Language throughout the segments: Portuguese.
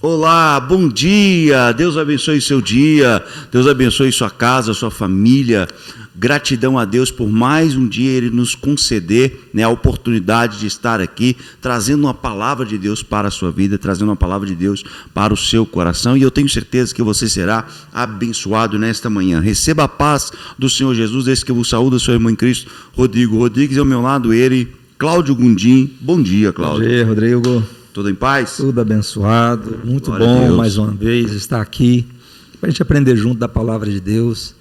Olá, bom dia, Deus abençoe seu dia, Deus abençoe sua casa, sua família. Gratidão a Deus por mais um dia Ele nos conceder, a oportunidade de estar aqui, trazendo uma palavra de Deus para a sua vida, trazendo uma palavra de Deus para o seu coração, e eu tenho certeza que você será abençoado nesta manhã. Receba a paz do Senhor Jesus, esse que eu vos saúdo, seu irmão em Cristo, Rodrigo Rodrigues, ao meu lado ele, Cláudio Gundim. Bom dia, Cláudio. Bom dia, Rodrigo. Tudo em paz? Tudo abençoado, muito Glória bom mais uma vez estar aqui, para a gente aprender junto da palavra de Deus.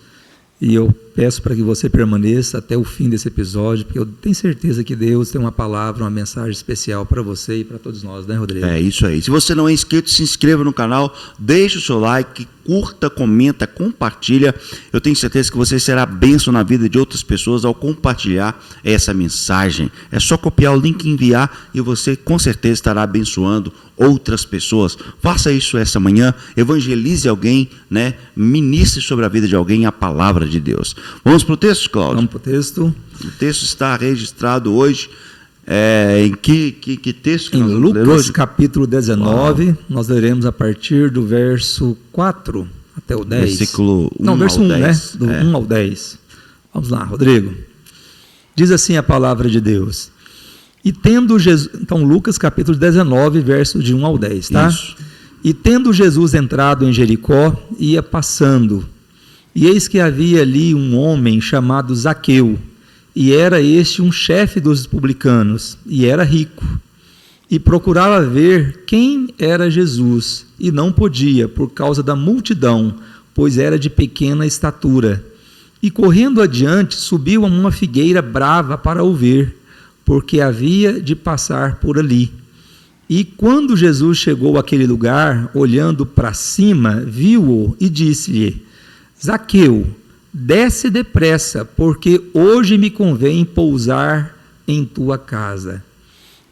E eu peço para que você permaneça até o fim desse episódio, porque eu tenho certeza que Deus tem uma palavra, uma mensagem especial para você e para todos nós, né, Rodrigo? É isso aí. Se você não é inscrito, se inscreva no canal, deixe o seu like, curta, comenta, compartilha. Eu tenho certeza que você será bênção na vida de outras pessoas ao compartilhar essa mensagem. É só copiar o link e enviar e você com certeza estará abençoando outras pessoas. Faça isso essa manhã, evangelize alguém, ministre sobre a vida de alguém a palavra de Deus. Vamos para o texto, Cláudio? Vamos para o texto. O texto está registrado hoje. Em que texto que em nós vamos ler Lucas hoje? capítulo 19, Uau. nós leremos a partir do verso 4 até o 10. Versículo 1 Não, verso ao 1, 10. né? Do 1 ao 10. Vamos lá, Rodrigo. Diz assim a palavra de Deus. E tendo Jesus... Então, Lucas capítulo 19, verso de 1 ao 10, tá? Isso. E tendo Jesus entrado em Jericó, ia passando. E eis que havia ali um homem chamado Zaqueu, e era este um chefe dos publicanos, e era rico. E procurava ver quem era Jesus, e não podia, por causa da multidão, pois era de pequena estatura. E correndo adiante, subiu a uma figueira brava para o ver, porque havia de passar por ali. E quando Jesus chegou àquele lugar, olhando para cima, viu-o e disse-lhe: Zaqueu, desce depressa, porque hoje me convém pousar em tua casa.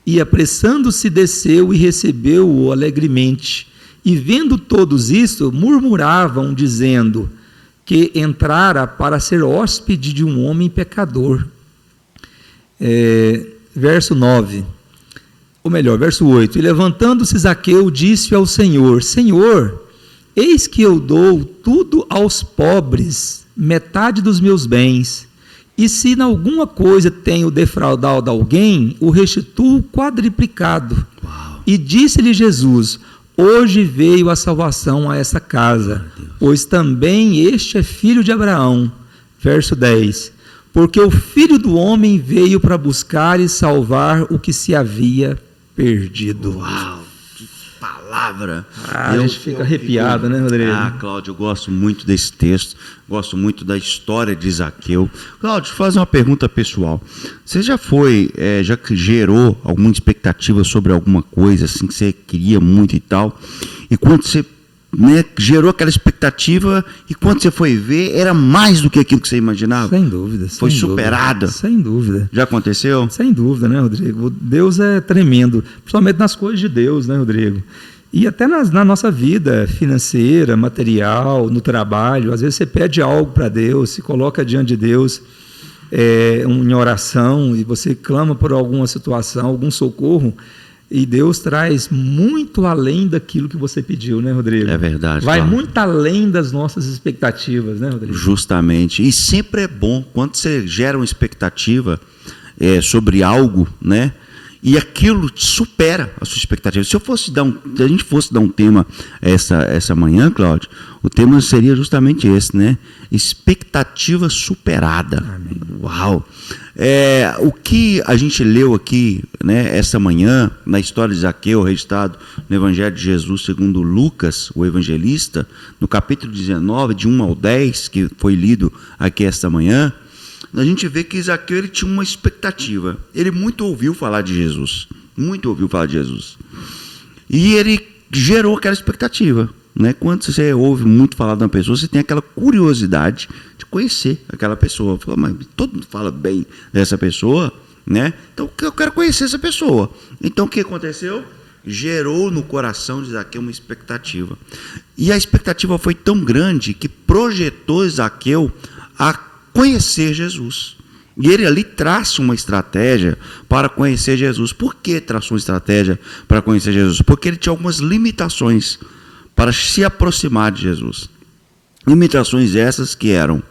E apressando-se desceu e recebeu-o alegremente. E vendo todos isto, murmuravam, dizendo que entrara para ser hóspede de um homem pecador. Verso 9, ou melhor, verso 8. E levantando-se Zaqueu, disse ao Senhor: Senhor, eis que eu dou tudo aos pobres, metade dos meus bens, e se em alguma coisa tenho defraudado alguém, o restituo quadriplicado. Uau. E disse-lhe Jesus: hoje veio a salvação a essa casa, pois também este é filho de Abraão. Verso 10. Porque o Filho do Homem veio para buscar e salvar o que se havia perdido. Uau, que palavra! A gente fica arrepiado, né, Rodrigo? Cláudio, eu gosto muito desse texto, gosto muito da história de Zaqueu. Cláudio, deixa eu fazer uma pergunta pessoal. Você já gerou alguma expectativa sobre alguma coisa assim que você queria muito e tal? E quando você gerou aquela expectativa e quando você foi ver, era mais do que aquilo que você imaginava? Sem dúvida. Foi superada? Sem dúvida. Já aconteceu? Sem dúvida, né, Rodrigo? Deus é tremendo, principalmente nas coisas de Deus, né, Rodrigo? E até na nossa vida financeira, material, no trabalho, às vezes você pede algo para Deus, se coloca diante de Deus em oração e você clama por alguma situação, algum socorro, e Deus traz muito além daquilo que você pediu, né, Rodrigo? É verdade. Vai claro. muito além das nossas expectativas, né, Rodrigo? Justamente. E sempre é bom quando você gera uma expectativa sobre algo, e aquilo supera a sua expectativa. Se a gente fosse dar um tema essa manhã, Cláudio, o tema seria justamente esse, expectativa superada. Amém. Uau! O que a gente leu aqui, essa manhã, na história de Zaqueu, registrado no Evangelho de Jesus segundo Lucas, o evangelista, no capítulo 19, de 1 ao 10, que foi lido aqui esta manhã, a gente vê que Zaqueu ele tinha uma expectativa. Ele muito ouviu falar de Jesus. E ele gerou aquela expectativa. Quando você ouve muito falar de uma pessoa, você tem aquela curiosidade de conhecer aquela pessoa. Fala, mas todo mundo fala bem dessa pessoa, então eu quero conhecer essa pessoa. Então o que aconteceu? Gerou no coração de Zaqueu uma expectativa. E a expectativa foi tão grande que projetou Zaqueu a conhecer Jesus. E ele ali traça uma estratégia para conhecer Jesus. Por que traçou uma estratégia para conhecer Jesus? Porque ele tinha algumas limitações para se aproximar de Jesus. Limitações essas que eram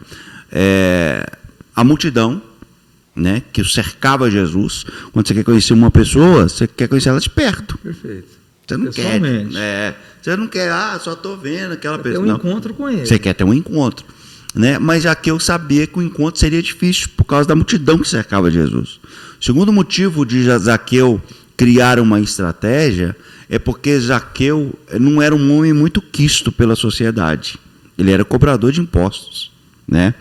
a multidão, né, que cercava Jesus. Quando você quer conhecer uma pessoa, você quer conhecer ela de perto. Perfeito. Você não quer, você não quer, só estou vendo aquela pessoa. Ter um encontro com ele. Você quer ter um encontro, né? Mas Zaqueu sabia que o encontro seria difícil por causa da multidão que cercava Jesus. O segundo motivo de Zaqueu criar uma estratégia é porque Zaqueu não era um homem muito quisto pela sociedade. Ele era cobrador de impostos, né?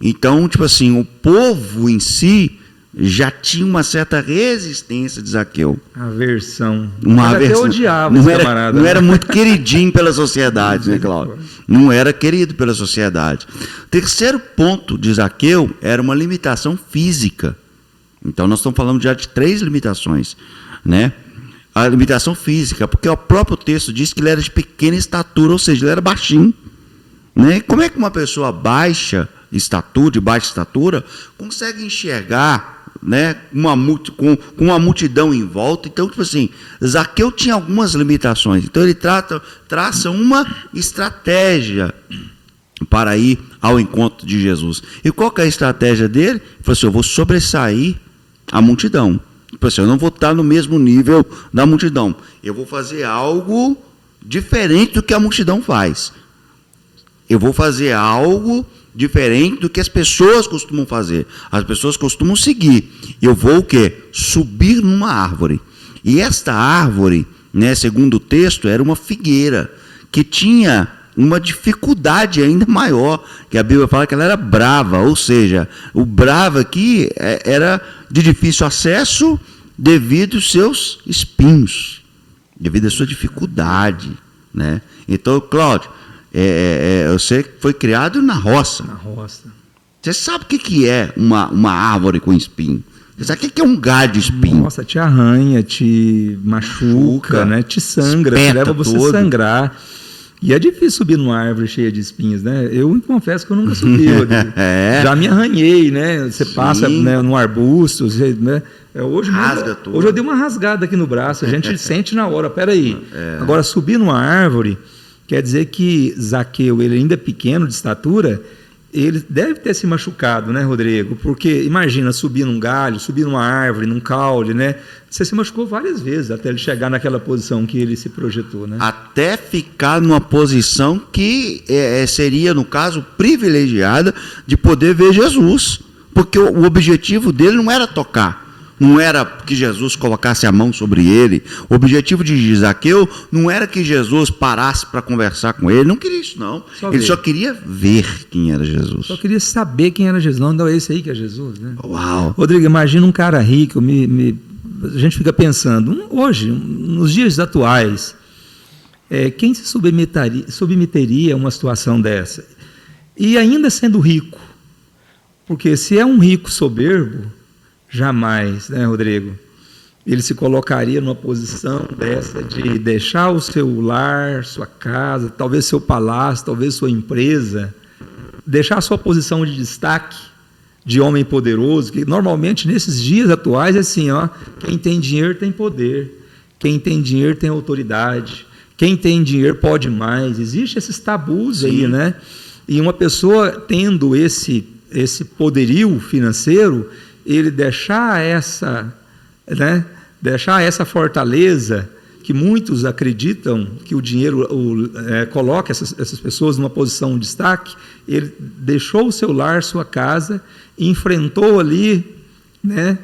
Então, tipo assim, o povo em si já tinha uma certa resistência de Zaqueu. Aversão. Uma aversão. Até odiava não esse era, camarada. não era muito queridinho pela sociedade, né, Cláudio? Não era querido pela sociedade. Terceiro ponto de Zaqueu era uma limitação física. Então, nós estamos falando já de 3 limitações, né? A limitação física, porque o próprio texto diz que ele era de pequena estatura, ou seja, ele era baixinho, né? Como é que uma pessoa de baixa estatura, consegue enxergar, né, com uma multidão em volta? Então, tipo assim, Zaqueu tinha algumas limitações. Então, ele traça uma estratégia para ir ao encontro de Jesus. E qual que é a estratégia dele? Ele falou assim: eu vou sobressair a multidão. Tipo assim, eu não vou estar no mesmo nível da multidão. Eu vou fazer algo diferente do que a multidão faz. Eu vou fazer algo diferente do que as pessoas costumam fazer. As pessoas costumam seguir. Eu vou o quê? Subir numa árvore. E esta árvore, né, segundo o texto, era uma figueira que tinha uma dificuldade ainda maior, que a Bíblia fala que ela era brava, ou seja, o bravo aqui era de difícil acesso devido aos seus espinhos, devido à sua dificuldade, né? Então, Cláudio, você foi criado na roça. Na roça. Você sabe o que é uma árvore com espinho? Você sabe o que é um galho de espinho? Nossa, te arranha, te machuca, né? Te sangra, te leva você todo. sangrar. E é difícil subir numa árvore cheia de espinhos, né? Eu confesso que eu nunca subi. Já me arranhei, né? Você passa, né, num arbusto, você, né? Hoje eu dei uma rasgada aqui no braço, a gente sente na hora. Peraí. Agora, subir numa árvore quer dizer que Zaqueu, ele ainda pequeno de estatura, ele deve ter se machucado, né, Rodrigo? Porque imagina subir num galho, subir numa árvore, num caule, né? Você se machucou várias vezes até ele chegar naquela posição que ele se projetou, né? Até ficar numa posição que seria, no caso, privilegiada de poder ver Jesus. Porque o objetivo dele não era tocar. Não era que Jesus colocasse a mão sobre ele. O objetivo de Zaqueu não era que Jesus parasse para conversar com ele. Não queria isso, não. Ele só queria ver quem era Jesus. Só queria saber quem era Jesus. Não, esse aí que é Jesus, né? Uau! Rodrigo, imagina um cara rico. A gente fica pensando, hoje, nos dias atuais, quem se submeteria a uma situação dessa? E ainda sendo rico. Porque se é um rico soberbo, jamais, né, Rodrigo? Ele se colocaria numa posição dessa de deixar o seu lar, sua casa, talvez seu palácio, talvez sua empresa, deixar a sua posição de destaque de homem poderoso, que normalmente nesses dias atuais é assim, ó, quem tem dinheiro tem poder, quem tem dinheiro tem autoridade, quem tem dinheiro pode mais. Existem esses tabus. Sim. Aí, né? E uma pessoa tendo esse poderio financeiro, ele deixar essa fortaleza que muitos acreditam que o dinheiro coloca essas pessoas numa posição de destaque. Ele deixou o seu lar, sua casa, enfrentou ali, né,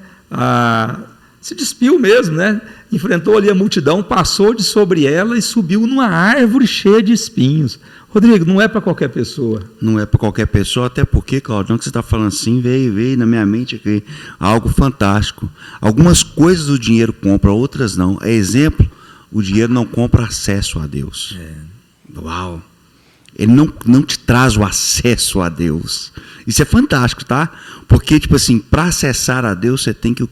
se despiu mesmo, né? Enfrentou ali a multidão, passou de sobre ela e subiu numa árvore cheia de espinhos. Rodrigo, não é para qualquer pessoa. Não é para qualquer pessoa, até porque, Claudio, que você está falando assim, veio na minha mente aqui algo fantástico. Algumas coisas o dinheiro compra, outras não. Exemplo, o dinheiro não compra acesso a Deus. Uau! Ele não te traz o acesso a Deus. Isso é fantástico, tá? Porque, tipo assim, para acessar a Deus, você tem que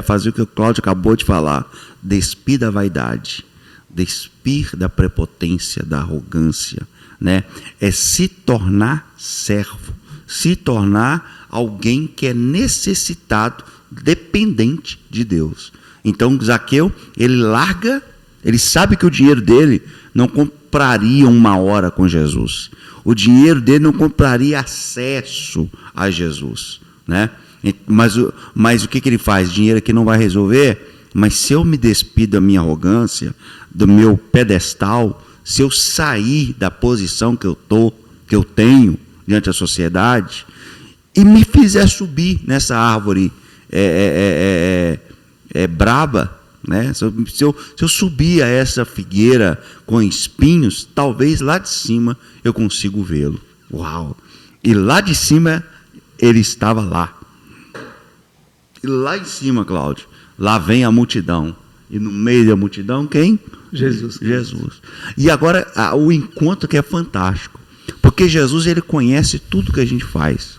fazer o que o Cláudio acabou de falar. Despir da vaidade. Despir da prepotência, da arrogância, né? É se tornar servo. Se tornar alguém que é necessitado, dependente de Deus. Então Zaqueu, ele sabe que o dinheiro dele não compraria uma hora com Jesus. O dinheiro dele não compraria acesso a Jesus, né? Mas o que ele faz? Dinheiro aqui não vai resolver, mas se eu me despido da minha arrogância, do meu pedestal, se eu sair da posição que eu tenho diante da sociedade, e me fizer subir nessa árvore braba, né? Se eu subir a essa figueira com espinhos, talvez lá de cima eu consigo vê-lo. Uau! E lá de cima ele estava lá. E lá em cima, Cláudio, lá vem a multidão. E no meio da multidão, quem? Jesus. E agora o encontro que é fantástico. Porque Jesus, ele conhece tudo que a gente faz.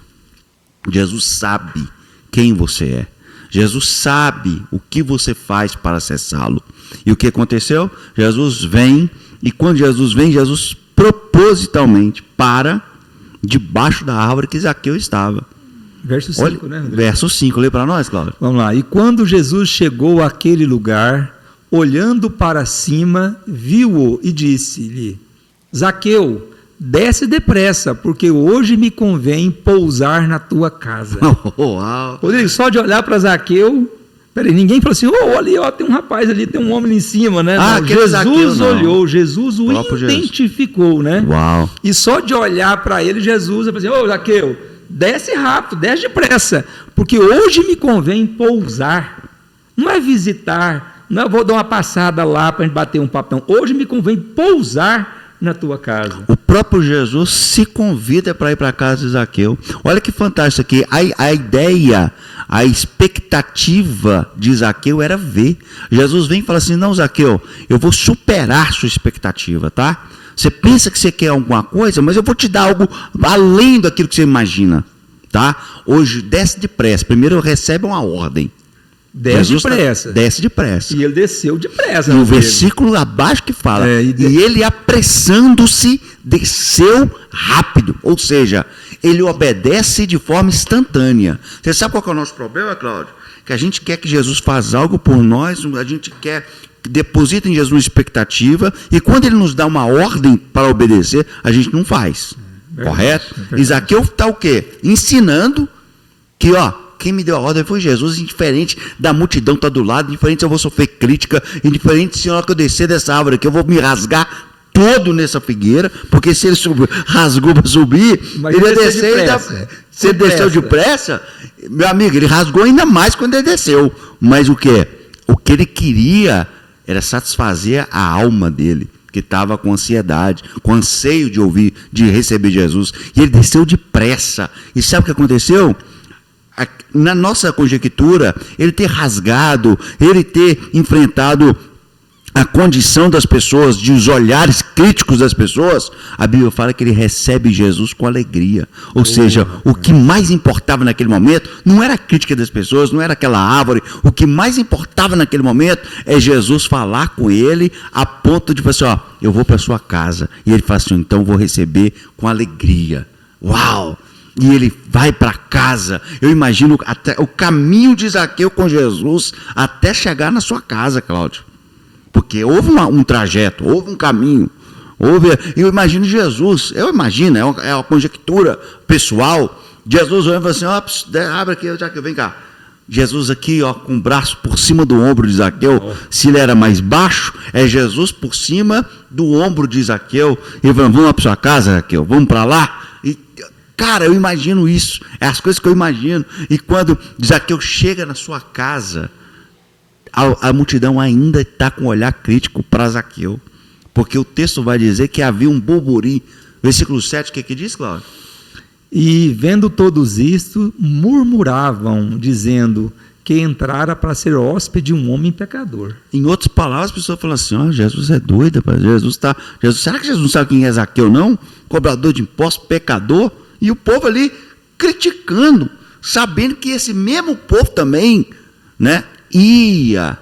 Jesus sabe quem você é. Jesus sabe o que você faz para acessá-lo. E o que aconteceu? Jesus vem, e quando Jesus vem, Jesus propositalmente para debaixo da árvore que Zaqueu estava. Verso 5, né, André? Verso 5, lê para nós, Cláudio. Vamos lá. E quando Jesus chegou àquele lugar, olhando para cima, viu-o e disse-lhe: Zaqueu, desce depressa, porque hoje me convém pousar na tua casa. Uau. Rodrigo, só de olhar para Zaqueu, peraí, ninguém falou assim, ali, tem um rapaz ali, tem um homem ali em cima, né? Ah, não, Jesus Zaqueu, não. olhou, Jesus o identificou, né? Uau. E só de olhar para ele, Jesus falou assim, Zaqueu, desce rápido, desce depressa, porque hoje me convém pousar. Não é visitar, não é vou dar uma passada lá para a gente bater um papão. Hoje me convém pousar na tua casa. O próprio Jesus se convida para ir para a casa de Zaqueu. Olha que fantástico aqui. A ideia, a expectativa de Zaqueu era ver. Jesus vem e fala assim, não, Zaqueu, eu vou superar sua expectativa, tá? Você pensa que você quer alguma coisa, mas eu vou te dar algo além daquilo que você imagina, tá? Hoje, desce depressa. Primeiro recebe uma ordem. Desce depressa. Desce depressa. E ele desceu depressa. E o versículo abaixo que fala, e ele apressando-se, desceu rápido. Ou seja, ele obedece de forma instantânea. Você sabe qual que é o nosso problema, Cláudio? Que a gente quer que Jesus faça algo por nós, a gente quer que deposita em Jesus uma expectativa, e quando ele nos dá uma ordem para obedecer, a gente não faz. Correto? E Zaqueu está o quê? Ensinando que, quem me deu a ordem foi Jesus, indiferente da multidão está do lado, indiferente se eu vou sofrer crítica, indiferente se na hora que eu descer dessa árvore aqui, eu vou me rasgar todo nessa figueira, porque se ele rasgou para subir, mas ele ia descer, se ele desceu depressa, meu amigo, ele rasgou ainda mais quando ele desceu. Mas o que? O que ele queria era satisfazer a alma dele, que estava com ansiedade, com anseio de receber Jesus, e ele desceu depressa. E sabe o que aconteceu? Na nossa conjectura, ele ter rasgado, ele ter enfrentado a condição das pessoas, de os olhares críticos das pessoas, a Bíblia fala que ele recebe Jesus com alegria. Ou seja, o que mais importava naquele momento não era a crítica das pessoas, não era aquela árvore. O que mais importava naquele momento é Jesus falar com ele a ponto de falar assim, eu vou para sua casa. E ele fala assim, então vou receber com alegria. Uau! E ele vai para casa. Eu imagino até o caminho de Zaqueu com Jesus até chegar na sua casa, Cláudio. Porque houve um trajeto, houve um caminho. Eu imagino Jesus, é uma conjectura pessoal. Jesus olhando e fala assim, abre aqui, Zaqueu, vem cá. Jesus aqui, com o braço por cima do ombro de Zaqueu. Se ele era mais baixo, é Jesus por cima do ombro de Zaqueu. E vamos lá para sua casa, Zaqueu, vamos para lá. Cara, eu imagino isso, é as coisas que eu imagino. E quando Zaqueu chega na sua casa, a multidão ainda está com um olhar crítico para Zaqueu, porque o texto vai dizer que havia um burburinho. Versículo 7, o que diz, Cláudio? E vendo todos isto, murmuravam, dizendo que entrara para ser hóspede um homem pecador. Em outras palavras, as pessoas falam assim, Jesus é doido, será que Jesus não sabe quem é Zaqueu, não? Cobrador de impostos, pecador? E o povo ali criticando, sabendo que esse mesmo povo também, né, ia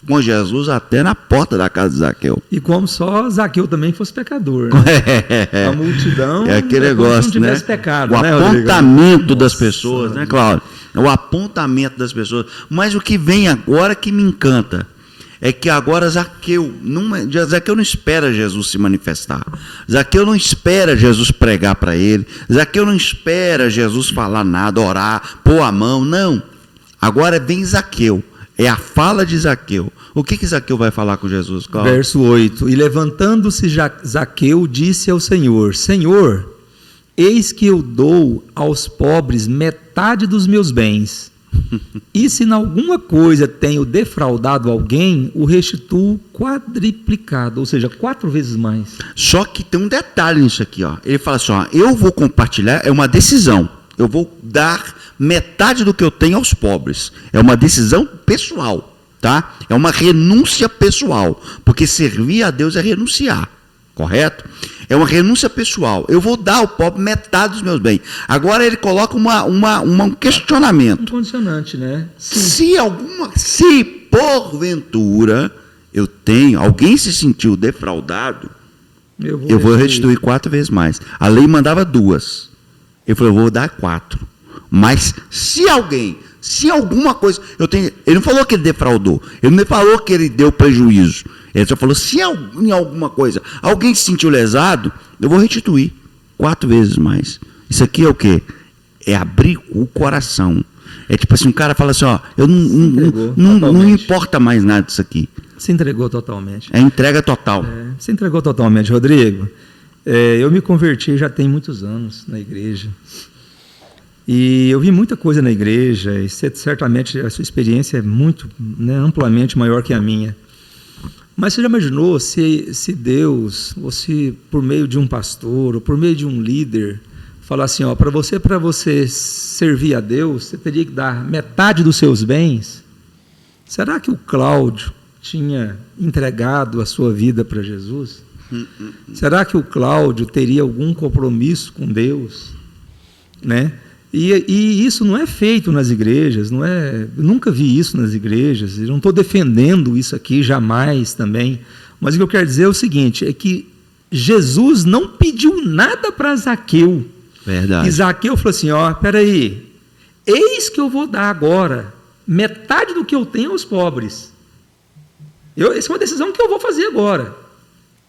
com Jesus até na porta da casa de Zaqueu. E como só Zaqueu também fosse pecador. Né? A multidão é aquele negócio, né? Pecado, o né, apontamento das pessoas, né, Cláudio? É o apontamento das pessoas. Mas o que vem agora que me encanta é que agora Zaqueu não espera Jesus se manifestar. Zaqueu não espera Jesus pregar para ele. Zaqueu não espera Jesus falar nada, orar, pôr a mão. Não. Agora vem Zaqueu. É a fala de Zaqueu. O que Zaqueu vai falar com Jesus, Cláudio? Verso 8. E levantando-se Zaqueu, disse ao Senhor: Senhor, eis que eu dou aos pobres metade dos meus bens. E se em alguma coisa tenho defraudado alguém, o restituo quadriplicado, ou seja, 4 vezes mais. Só que tem um detalhe nisso aqui, ó. Ele fala assim, ó, eu vou compartilhar, é uma decisão. Eu vou dar metade do que eu tenho aos pobres. É uma decisão pessoal, tá? É uma renúncia pessoal, porque servir a Deus é renunciar, correto? É uma renúncia pessoal. Eu vou dar ao pobre metade dos meus bens. Agora ele coloca um questionamento. Um condicionante, né? Se porventura alguém se sentiu defraudado, eu vou restituir 4 vezes mais. A lei mandava 2. Ele falou, eu vou dar 4. Mas se alguma coisa, ele não falou que ele defraudou, ele não falou que ele deu prejuízo, ele só falou, se em alguma coisa alguém se sentiu lesado, eu vou restituir 4 vezes mais. Isso aqui é o quê? É abrir o coração. É tipo assim, um cara fala assim, ó, eu não importa mais nada disso aqui. Se entregou totalmente. É entrega total. Se entregou totalmente, Rodrigo. Eu me converti já tem muitos anos na igreja. E eu vi muita coisa na igreja, e certamente a sua experiência é muito, né, amplamente maior que a minha. Mas você já imaginou se Deus, ou se por meio de um pastor, ou por meio de um líder, falar assim, ó, para você servir a Deus, você teria que dar metade dos seus bens? Será que o Cláudio tinha entregado a sua vida para Jesus? Será que o Cláudio teria algum compromisso com Deus? Né? E isso não é feito nas igrejas, eu nunca vi isso nas igrejas, eu não estou defendendo isso aqui jamais também, mas o que eu quero dizer é o seguinte, é que Jesus não pediu nada para Zaqueu. Verdade. E Zaqueu falou assim, ó, peraí, eis que eu vou dar agora metade do que eu tenho aos pobres. Essa é uma decisão que eu vou fazer agora.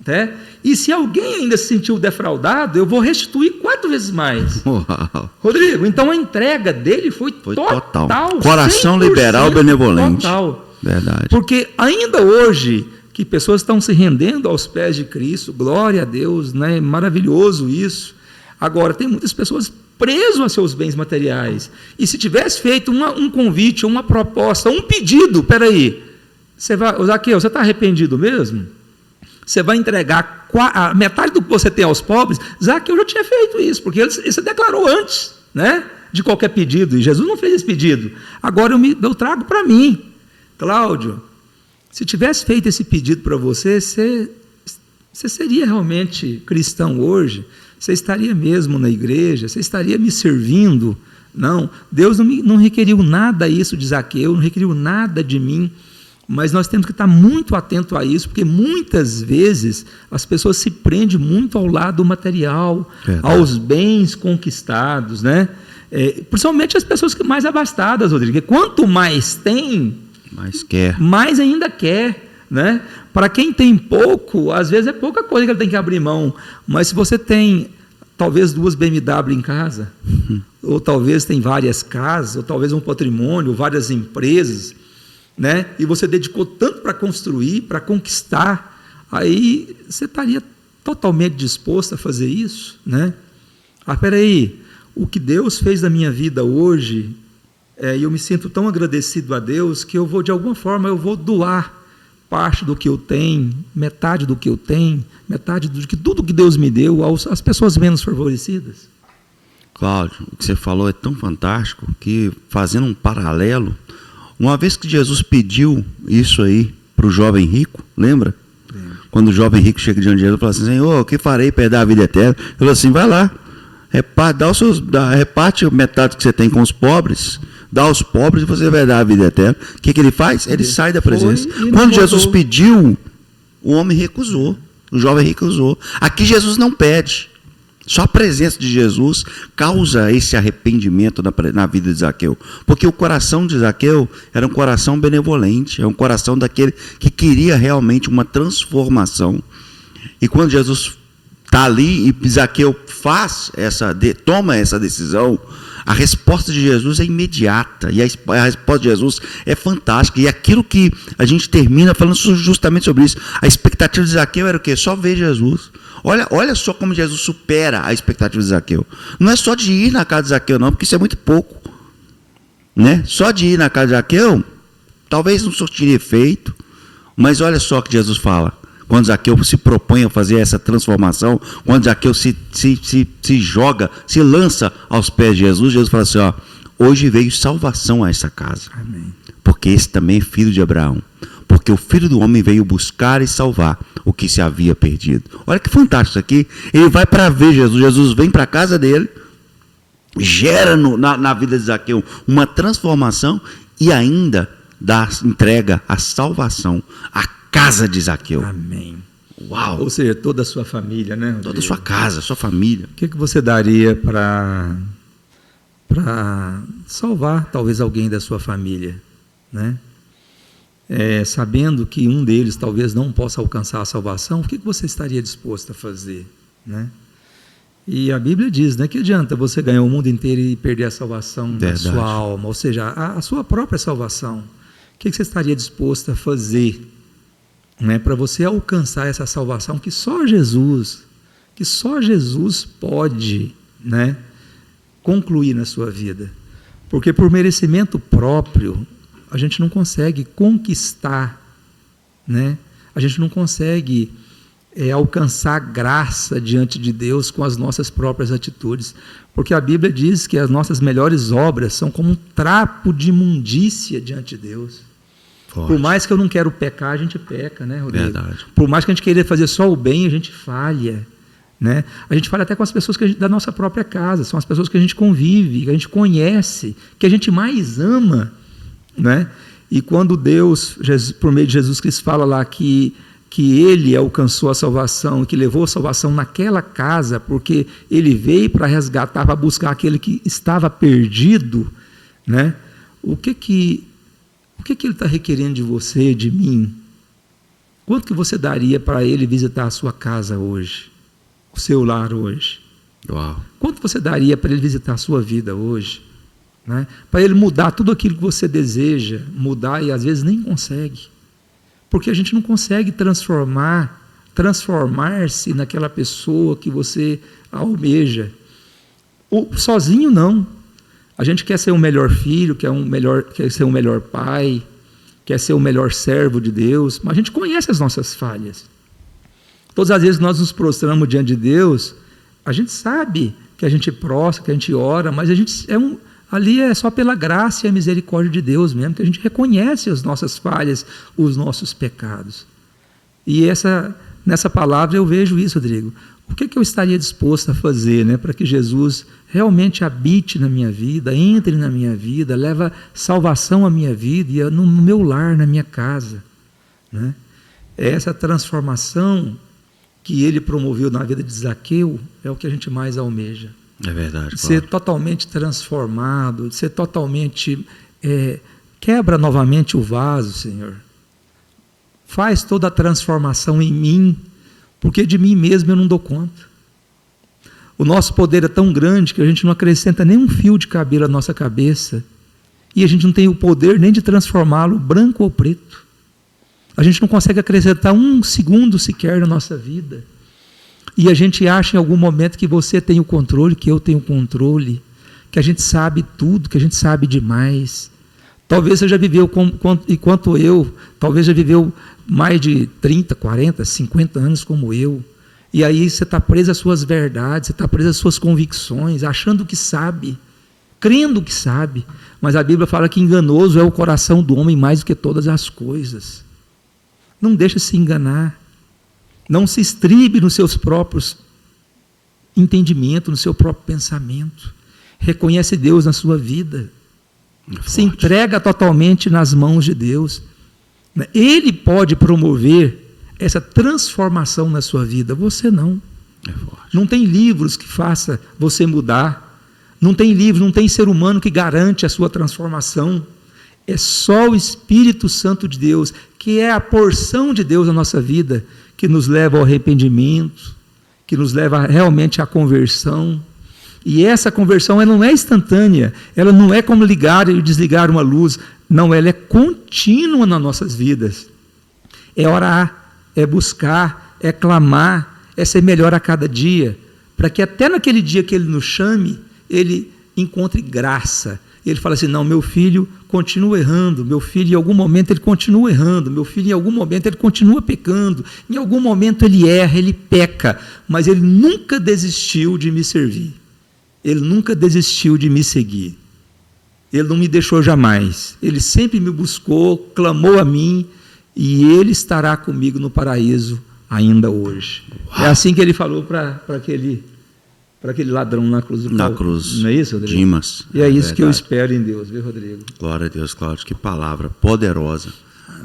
Né? E se alguém ainda se sentiu defraudado, eu vou restituir 4 vezes mais. Uau. Rodrigo, então a entrega dele foi total. Coração liberal benevolente. Total. Verdade. Porque ainda hoje, que pessoas estão se rendendo aos pés de Cristo, glória a Deus, né? Maravilhoso isso. Agora, tem muitas pessoas presas a seus bens materiais. E se tivesse feito um convite, uma proposta, um pedido, peraí, Zaqueu, você está arrependido mesmo? Você vai entregar a metade do que você tem aos pobres? Zaqueu já tinha feito isso, porque ele se declarou antes, né, de qualquer pedido, e Jesus não fez esse pedido. Agora eu trago para mim. Cláudio, se tivesse feito esse pedido para você seria realmente cristão hoje? Você estaria mesmo na igreja? Você estaria me servindo? Não, Deus não requeriu nada isso de Zaqueu, não requeriu nada de mim. Mas nós temos que estar muito atento a isso, porque muitas vezes as pessoas se prendem muito ao lado material, aos bens conquistados, né? Principalmente as pessoas que mais abastadas, Rodrigo. Quanto mais tem, mais ainda quer, né? Para quem tem pouco, às vezes é pouca coisa que ele tem que abrir mão. Mas se você tem talvez 2 BMW em casa, ou talvez tem várias casas, ou talvez um patrimônio, várias empresas, né? E você dedicou tanto para construir, para conquistar, aí você estaria totalmente disposto a fazer isso, né? Peraí, o que Deus fez na minha vida hoje, eu me sinto tão agradecido a Deus que eu vou, de alguma forma, eu vou doar parte do que eu tenho, metade do que eu tenho, metade de tudo que Deus me deu às pessoas menos favorecidas. Cláudio, o que você falou é tão fantástico que, fazendo um paralelo, uma vez que Jesus pediu isso aí para o jovem rico, lembra? Quando o jovem rico chega diante de Jesus e fala assim, Senhor, o que farei para herdar a vida eterna? Ele falou assim, vai lá, reparte metade que você tem com os pobres, dá aos pobres e você vai dar a vida eterna. O que ele faz? Ele sai da presença. Quando Jesus pediu, o homem recusou, o jovem recusou. Aqui Jesus não pede. Só a presença de Jesus causa esse arrependimento na vida de Zaqueu. Porque o coração de Zaqueu era um coração benevolente, é um coração daquele que queria realmente uma transformação. E quando Jesus está ali e Zaqueu toma essa decisão, a resposta de Jesus é imediata, e a resposta de Jesus é fantástica, e aquilo que a gente termina falando justamente sobre isso. A expectativa de Zaqueu era o quê? Só ver Jesus. Olha só como Jesus supera a expectativa de Zaqueu. Não é só de ir na casa de Zaqueu não, porque isso é muito pouco, né? Só de ir na casa de Zaqueu talvez não surtiria efeito, mas olha só o que Jesus fala. Quando Zaqueu se propõe a fazer essa transformação, quando Zaqueu se joga, se lança aos pés de Jesus, Jesus fala assim, hoje veio salvação a essa casa. Amém. Porque esse também é filho de Abraão. Porque o Filho do Homem veio buscar e salvar o que se havia perdido. Olha que fantástico isso aqui. Ele vai para ver Jesus. Jesus vem para a casa dele, gera na vida de Zaqueu uma transformação e ainda entrega a salvação à casa de Zaqueu. Amém. Uau! Ou seja, toda a sua família, né, Rodrigo? Toda a sua casa, sua família. O que você daria para salvar talvez alguém da sua família, né? Sabendo que um deles talvez não possa alcançar a salvação, o que você estaria disposto a fazer, né? E a Bíblia diz, né, que adianta você ganhar o mundo inteiro e perder a salvação da sua alma, ou seja, a sua própria salvação. O que você estaria disposto a fazer, né, para você alcançar essa salvação que só Jesus pode, né, concluir na sua vida? Porque por merecimento próprio a gente não consegue conquistar, né? A gente não consegue alcançar graça diante de Deus com as nossas próprias atitudes, porque a Bíblia diz que as nossas melhores obras são como um trapo de imundícia diante de Deus. Forte. Por mais que eu não quero pecar, a gente peca, né, Rodrigo? Verdade. Por mais que a gente queira fazer só o bem, a gente falha, né? A gente falha até com as pessoas da nossa própria casa, são as pessoas que a gente convive, que a gente conhece, que a gente mais ama, né? E quando Deus, por meio de Jesus Cristo, fala lá que Ele alcançou a salvação, que levou a salvação naquela casa, porque Ele veio para resgatar, para buscar aquele que estava perdido, né? O que Ele está requerendo de você, de mim? Quanto que você daria para Ele visitar a sua casa hoje, o seu lar hoje? Uau. Quanto você daria para Ele visitar a sua vida hoje? Né? Para Ele mudar tudo aquilo que você deseja mudar e às vezes nem consegue, porque a gente não consegue transformar-se naquela pessoa que você almeja, sozinho não. A gente quer ser o melhor filho, quer ser o melhor pai, quer ser o melhor servo de Deus, mas a gente conhece as nossas falhas. Todas as vezes que nós nos prostramos diante de Deus, a gente sabe que a gente prostra, que a gente ora, mas a gente ali é só pela graça e a misericórdia de Deus mesmo, que a gente reconhece as nossas falhas, os nossos pecados. E nessa palavra eu vejo isso, Rodrigo. O que eu estaria disposto a fazer, né, para que Jesus realmente habite na minha vida, entre na minha vida, leve salvação à minha vida e no meu lar, na minha casa, né? Essa transformação que Ele promoveu na vida de Zaqueu é o que a gente mais almeja. É verdade. Ser totalmente transformado, ser totalmente... quebra novamente o vaso, Senhor. Faz toda a transformação em mim, porque de mim mesmo eu não dou conta. O nosso poder é tão grande que a gente não acrescenta nem um fio de cabelo à nossa cabeça, e a gente não tem o poder nem de transformá-lo branco ou preto. A gente não consegue acrescentar um segundo sequer na nossa vida. E a gente acha em algum momento que você tem o controle, que eu tenho o controle, que a gente sabe tudo, que a gente sabe demais. Talvez você já viveu, enquanto eu, talvez já viveu mais de 30, 40, 50 anos como eu. E aí você está preso às suas verdades, você está preso às suas convicções, achando que sabe, crendo que sabe. Mas a Bíblia fala que enganoso é o coração do homem mais do que todas as coisas. Não deixe se enganar. Não se estribe nos seus próprios entendimentos, no seu próprio pensamento. Reconhece Deus na sua vida, Se entrega totalmente nas mãos de Deus. Ele pode promover essa transformação na sua vida, você não. Não tem livros que faça você mudar, não tem livro, não tem ser humano que garante a sua transformação. É só o Espírito Santo de Deus, que é a porção de Deus na nossa vida, que nos leva ao arrependimento, que nos leva realmente à conversão. E essa conversão ela não é instantânea, ela não é como ligar e desligar uma luz, não, ela é contínua nas nossas vidas. É orar, é buscar, é clamar, é ser melhor a cada dia, para que até naquele dia que Ele nos chame, Ele encontre graça. Ele fala assim, não, meu filho continua errando, meu filho em algum momento ele continua errando, meu filho em algum momento ele continua pecando, em algum momento ele erra, ele peca, mas ele nunca desistiu de me servir, ele nunca desistiu de me seguir, ele não me deixou jamais, ele sempre me buscou, clamou a mim, e ele estará comigo no paraíso ainda hoje. É assim que ele falou para aquele ladrão na cruz do Na cruz. Não é isso, Rodrigo? Dimas. E é isso que eu espero em Deus, viu, Rodrigo? Glória a Deus, Cláudio. Que palavra poderosa.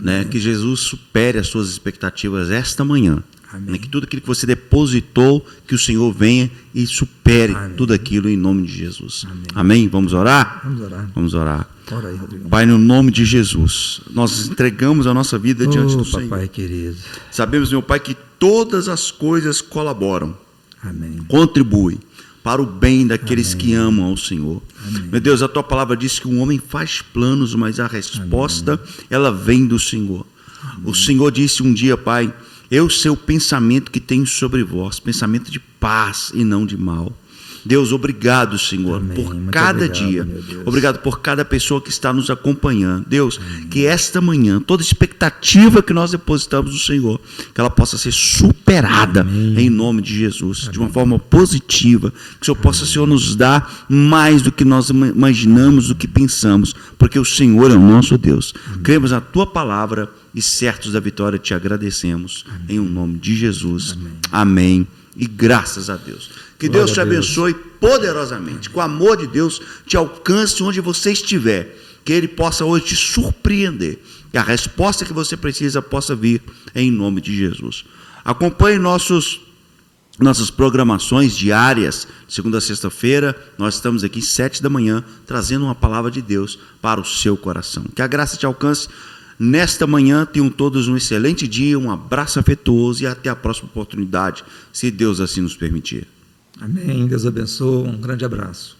Né? Que Jesus supere as suas expectativas esta manhã. Né? Que tudo aquilo que você depositou, que o Senhor venha e supere tudo aquilo em nome de Jesus. Amém? Vamos orar? Vamos orar. Vamos orar. Ora aí, Rodrigo. Pai, no nome de Jesus, nós entregamos a nossa vida diante do Senhor. Papai querido. Sabemos, meu Pai, que todas as coisas colaboram, Amém. contribuem para o bem daqueles que amam ao Senhor. Amém. Meu Deus, a tua palavra diz que um homem faz planos, mas a resposta, ela vem do Senhor. O Senhor disse um dia, Pai, eu sei o pensamento que tenho sobre vós, pensamento de paz e não de mal. Deus, obrigado, Senhor, por cada dia. Obrigado por cada pessoa que está nos acompanhando. Deus, que esta manhã, toda expectativa que nós depositamos no Senhor, que ela possa ser superada em nome de Jesus, de uma forma positiva. Que o Senhor possa, Senhor, nos dar mais do que nós imaginamos, do que pensamos, porque o Senhor é o nosso Deus. Cremos na tua palavra e certos da vitória te agradecemos. Em o nome de Jesus. Amém. E graças a Deus. Que Deus te abençoe poderosamente. Com o amor de Deus, te alcance onde você estiver. Que Ele possa hoje te surpreender. Que a resposta que você precisa possa vir em nome de Jesus. Acompanhe nossas programações diárias. Segunda a sexta-feira, nós estamos aqui 7 da manhã, trazendo uma palavra de Deus para o seu coração. Que a graça te alcance nesta manhã. Tenham todos um excelente dia, um abraço afetuoso e até a próxima oportunidade, se Deus assim nos permitir. Amém. Deus abençoe. Um grande abraço.